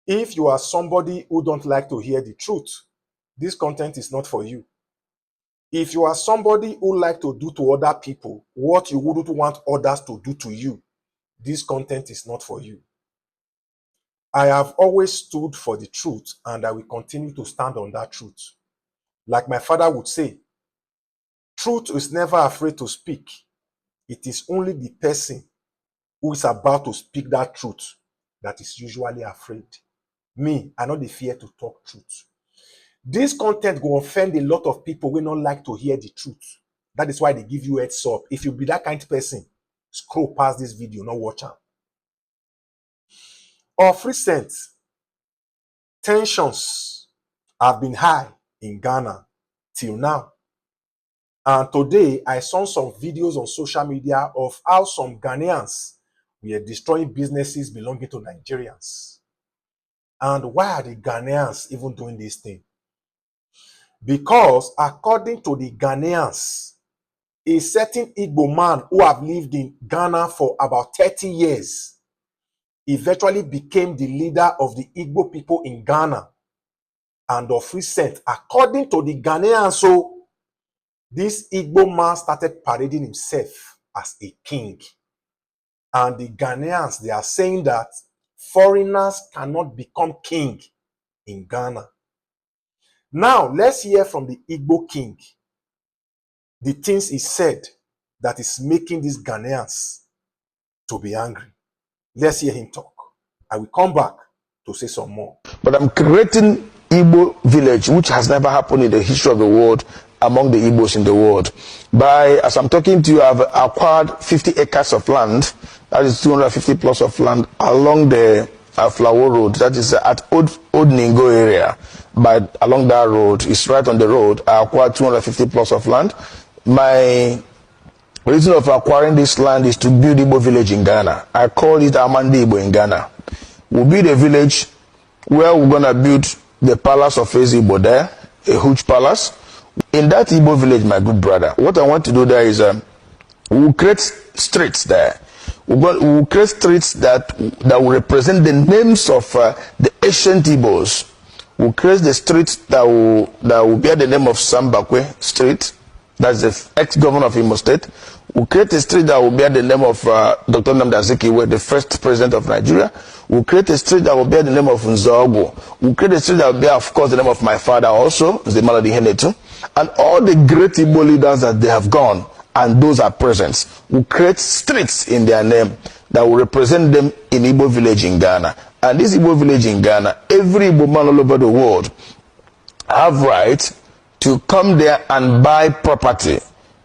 If you are somebody who don't like to hear the truth, this content is not for you. If you are somebody who like to do to other people what you wouldn't want others to do to you, this content is not for you. I have always stood for the truth, and I will continue to stand on that truth. Like my father would say, truth is never afraid to speak. It is only the person who is about to speak that truth that is usually afraid. Me, I know the fear to talk truth. This content will offend a lot of people who don't like to hear the truth. That is why they give you heads up. If you be that kind of person, scroll past this video, not watch it. Of recent, tensions have been high in Ghana till now. And today, I saw some videos on social media of how some Ghanaians were destroying businesses belonging to Nigerians. And why are the Ghanaians even doing this thing? Because according to the Ghanaians, a certain Igbo man who have lived in Ghana for about 30 years eventually became the leader of the Igbo people in Ghana. And of recent, according to the Ghanaians, so this Igbo man started parading himself as a king. And the Ghanaians, they are saying that foreigners cannot become king in Ghana. Now, let's hear from the Igbo king the things he said that is making these Ghanaians to be angry. Let's hear him talk. I will come back to say some more. But I'm creating Igbo village, which has never happened in the history of the world among the Igbos in the world. As I'm talking to you, I've acquired 50 acres of land, that is 250 plus of land along the Flower Road, that is at Old Ningo area. But along that road, it's right on the road. I acquired 250 plus of land. My reason of acquiring this land is to build Igbo village in Ghana. I call it Amandi Igbo in Ghana. We'll build a village where we're gonna build the palace of Igbo there, a huge palace. In that Igbo village, my good brother, what I want to do there is we'll create streets there. We'll create streets that will represent the names of the ancient Igbos. We'll create the streets that will bear the name of Sambakwe Street. That's the ex-governor of Imo State. We'll create a street that will bear the name of Dr. Nnamdi Azikiwe, the first president of Nigeria. We'll create a street that will bear the name of Nzogo. We'll create a street that will bear, of course, the name of my father also, Zemaladi Henetu. And all the great Igbo leaders that they have gone, and those are present, will create streets in their name that will represent them in Igbo village in Ghana. And this Igbo village in Ghana, every Igbo man all over the world have right to come there and buy property.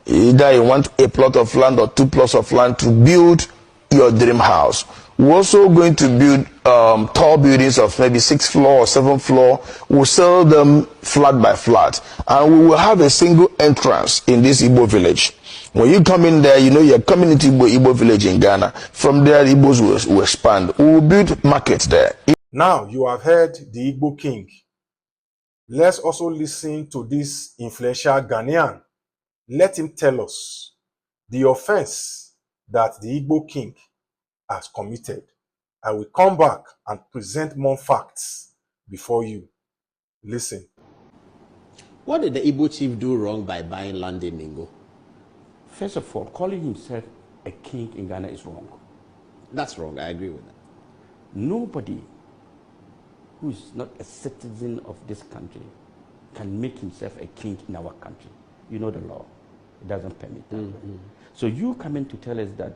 Either you want a plot of land or 2 plots of land to build your dream house. We're also going to build tall buildings of maybe 6 floor or 7 floor. We'll sell them flat by flat. And we will have a single entrance in this Igbo village. When you come in there, you know you're coming into Igbo village in Ghana. From there, Igbos will expand. We will build markets there. Now, you have heard the Igbo king. Let's also listen to this influential Ghanaian. Let him tell us the offense that the Igbo king has committed. I will come back and present more facts before you. Listen. What did the Igbo chief do wrong by buying land in Ningo? First of all, calling himself a king in Ghana is wrong. That's wrong, I agree with that. Nobody who is not a citizen of this country can make himself a king in our country. You know the law. It doesn't permit that. So you come in to tell us that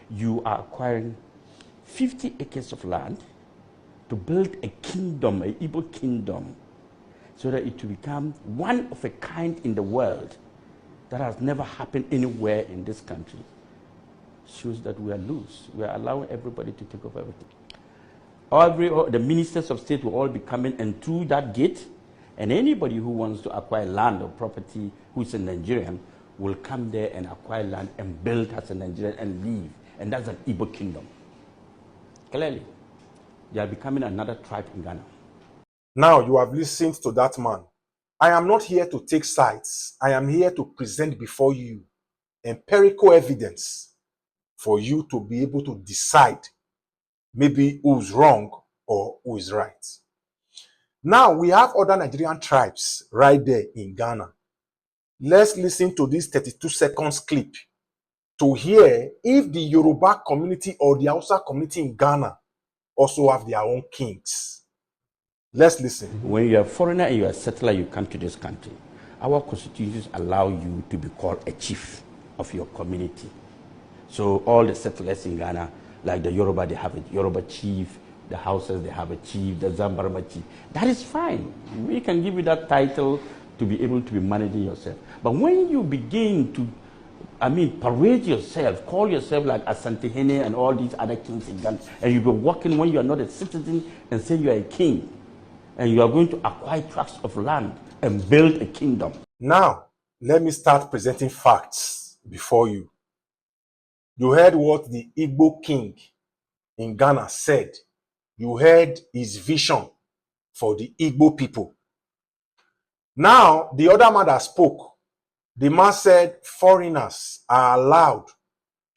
you are acquiring 50 acres of land to build a kingdom, an Igbo kingdom, so that it will become one of a kind in the world that has never happened anywhere in this country. Shows that we are loose. We are allowing everybody to take over everything. The ministers of state will all be coming and through that gate, and anybody who wants to acquire land or property who is a Nigerian will come there and acquire land and build as a Nigerian and live. And that's an Igbo kingdom. Clearly, they are becoming another tribe in Ghana. Now you have listened to that man. I am not here to take sides. I am here to present before you empirical evidence for you to be able to decide maybe who's wrong or who is right. Now, we have other Nigerian tribes right there in Ghana. Let's listen to this 32 seconds clip to hear if the Yoruba community or the Hausa community in Ghana also have their own kings. Let's listen. When you're a foreigner and you're a settler, you come to this country. Our constitutions allow you to be called a chief of your community. So all the settlers in Ghana, like the Yoruba, they have a Yoruba chief. The Hausas, they have a chief. The Zambarama chief. That is fine. We can give you that title to be able to be managing yourself. But when you begin to, parade yourself, call yourself like Asantehene and all these other kings in Ghana, and you be walking when you are not a citizen and say you are a king, and you are going to acquire tracts of land and build a kingdom. Now, let me start presenting facts before you. You heard what the Igbo king in Ghana said. You heard his vision for the Igbo people. Now, the other man that spoke, the man said foreigners are allowed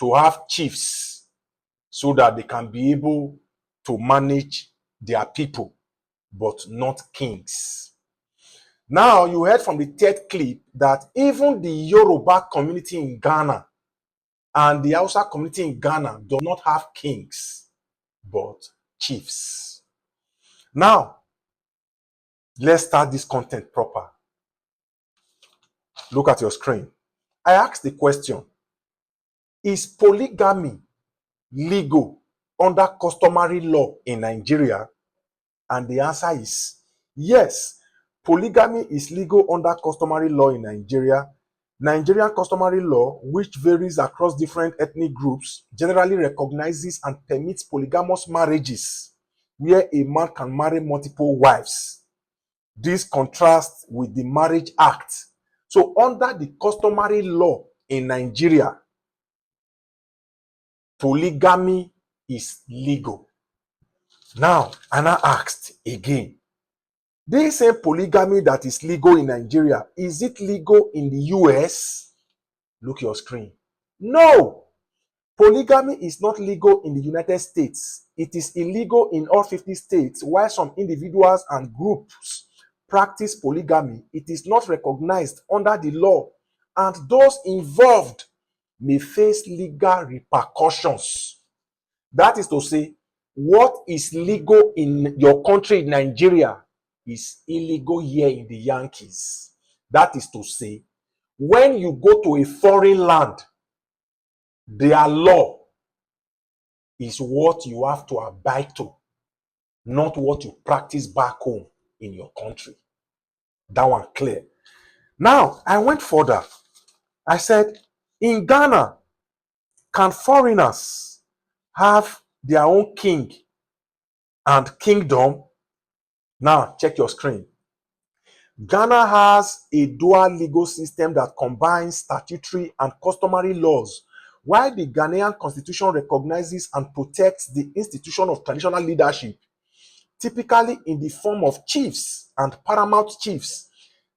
to have chiefs so that they can be able to manage their people, but not kings. Now, you heard from the third clip that even the Yoruba community in Ghana and the Hausa community in Ghana do not have kings, but chiefs. Now, let's start this content proper. Look at your screen. I asked the question, is polygamy legal under customary law in Nigeria? And the answer is yes. Polygamy is legal under customary law in Nigeria. Nigerian customary law, which varies across different ethnic groups, generally recognizes and permits polygamous marriages where a man can marry multiple wives. This contrasts with the Marriage Act. So under the customary law in Nigeria, polygamy is legal. Now, Anna asked again, this same polygamy that is legal in Nigeria, is it legal in the US? Look your screen. No! Polygamy is not legal in the United States. It is illegal in all 50 states. While some individuals and groups practice polygamy, it is not recognized under the law, and those involved may face legal repercussions. That is to say, what is legal in your country, Nigeria, is illegal here in the Yankees. That is to say, when you go to a foreign land, their law is what you have to abide to, not what you practice back home in your country. That one clear. Now, I went further. I said, in Ghana, can foreigners have their own king and kingdom? Now, check your screen. Ghana has a dual legal system that combines statutory and customary laws. While the Ghanaian constitution recognizes and protects the institution of traditional leadership, typically in the form of chiefs and paramount chiefs,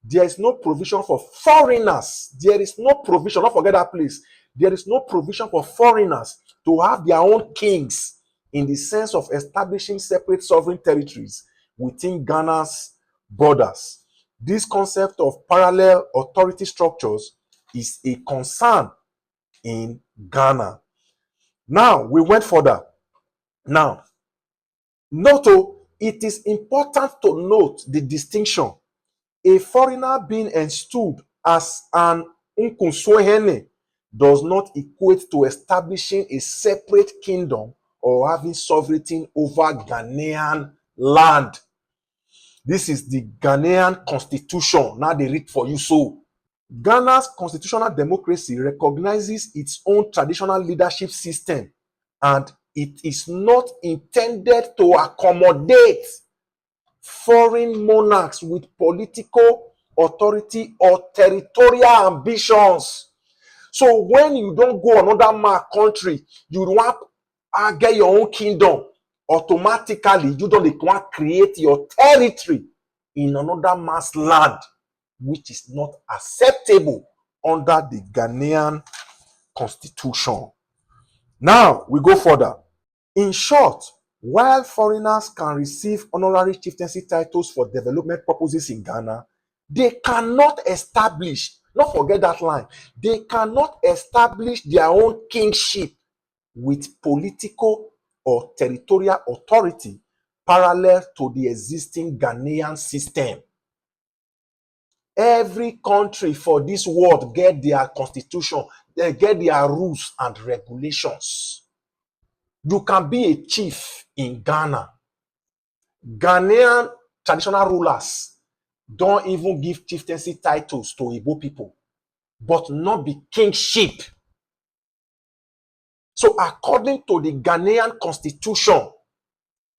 there is no provision for foreigners. There is no provision, don't forget that place. There is no provision for foreigners to have their own kings in the sense of establishing separate sovereign territories within Ghana's borders. This concept of parallel authority structures is a concern in Ghana. Now, we went further. Now, it is important to note the distinction. A foreigner being installed as an Nkunsohene does not equate to establishing a separate kingdom or having sovereignty over Ghanaian land. This is the Ghanaian constitution. Now they read for you. So, Ghana's constitutional democracy recognizes its own traditional leadership system, and it is not intended to accommodate foreign monarchs with political authority or territorial ambitions. So when you don't go another country, you want to get your own kingdom, automatically you don't want to create your territory in another man's land, which is not acceptable under the Ghanaian constitution. Now we go further. In short, While foreigners can receive honorary chieftaincy titles for development purposes in Ghana, they cannot establish, not forget that line, they cannot establish their own kingship with political or territorial authority parallel to the existing Ghanaian system. Every country for this world get their constitution, they get their rules and regulations. You can be a chief in Ghana. Ghanaian traditional rulers don't even give chieftaincy titles to Igbo people, but not be kingship. So according to the Ghanaian constitution,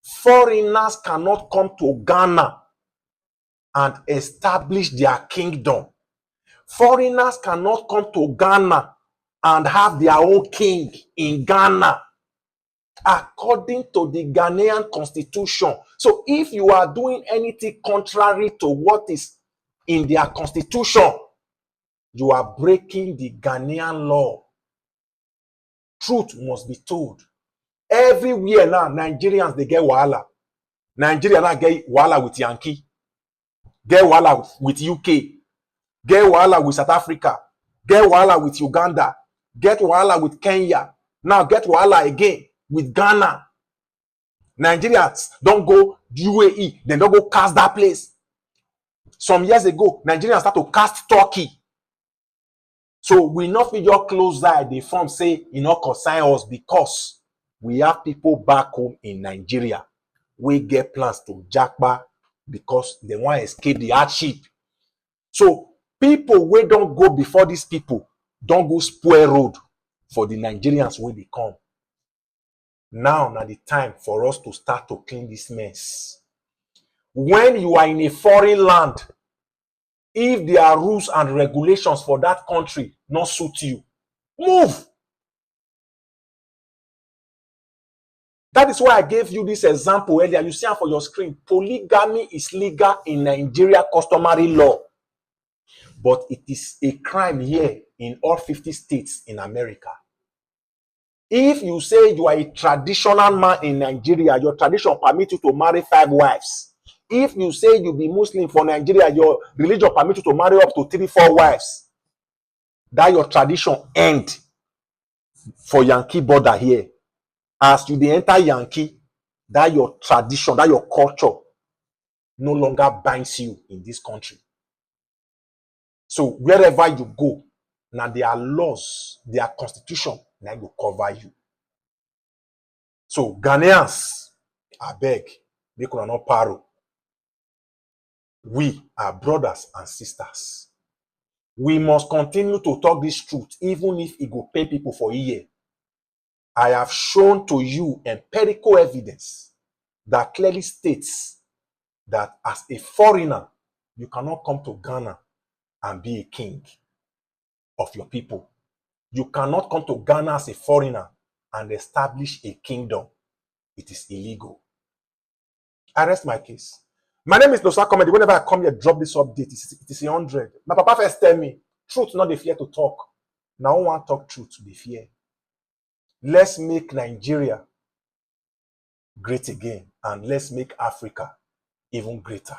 foreigners cannot come to Ghana and establish their kingdom. Foreigners cannot come to Ghana and have their own king in Ghana, according to the Ghanaian constitution. So if you are doing anything contrary to what is in their constitution, you are breaking the Ghanaian law. Truth must be told. Everywhere now, Nigerians, they get wahala. Nigeria now get wahala with Yankee, get wahala with UK, get wahala with South Africa, get wahala with Uganda, get wahala with Kenya, now get wahala again with Ghana. Nigerians don't go UAE, then don't go cast that place. Some years ago, Nigerians start to cast Turkey. So we not fit just close eye, the form say, consign us, because we have people back home in Nigeria. We get plans to jackpot because they want to escape the hardship. So people we don't go before these people, don't go spoil road for the Nigerians when they come. Now the time for us to start to clean this mess. When you are in a foreign land, if there are rules and regulations for that country not suit you, move. That is why I gave you this example earlier. You see it for your screen. Polygamy is legal in Nigeria customary law, but it is a crime here in all 50 states in America. If you say you are a traditional man in Nigeria, your tradition permits you to marry 5 wives. If you say you be Muslim for Nigeria, your religion permits you to marry up to 3-4 wives. That your tradition end for Yankee border here. As you enter Yankee, that your tradition, that your culture no longer binds you in this country. So wherever you go, now there are laws, their constitution, now will cover you. So Ghanaians, I beg, we could not paro. We are brothers and sisters. We must continue to talk this truth, even if it go pay people for a year. I have shown to you empirical evidence that clearly states that as a foreigner, you cannot come to Ghana and be a king of your people. You cannot come to Ghana as a foreigner and establish a kingdom. It is illegal. I rest my case. My name is Nosa Comedy. Whenever I come here, drop this update. It is 100. My papa first tell me, truth not the fear to talk. Now I want to talk truth to the fear. Let's make Nigeria great again, and let's make Africa even greater.